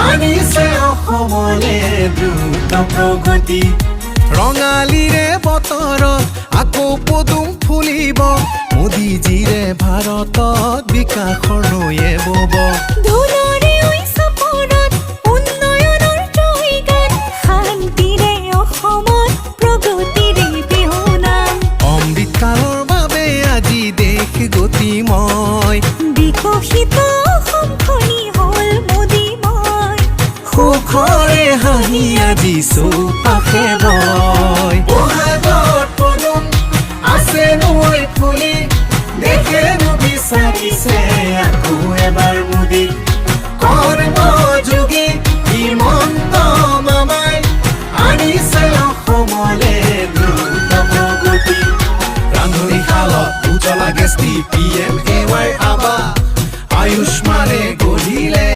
আনিছে অসমলে দ্ৰুত প্ৰগতি ৰঙালীৰে বতৰত আকৌ পদুম ফুলিব মোদীজীৰে ভাৰতত বিকাশৰ নৈয়ে বব ধুনৰে ঐচপৰত উন্নয়নৰ জয়গান শান্তিৰে অসমত প্ৰগতিৰে বিহুনাম অমৃতকালৰ বাবে আজি দেশ গতিময় বিকশিত অসমখনি হ'ল মোদীময় সুখৰে হাঁহি আজি চৌপাশে বয় বহাগত পদুম আছে নৈ ফুলি দেখে বিচাৰিছে আকৌ এবাৰ মোদী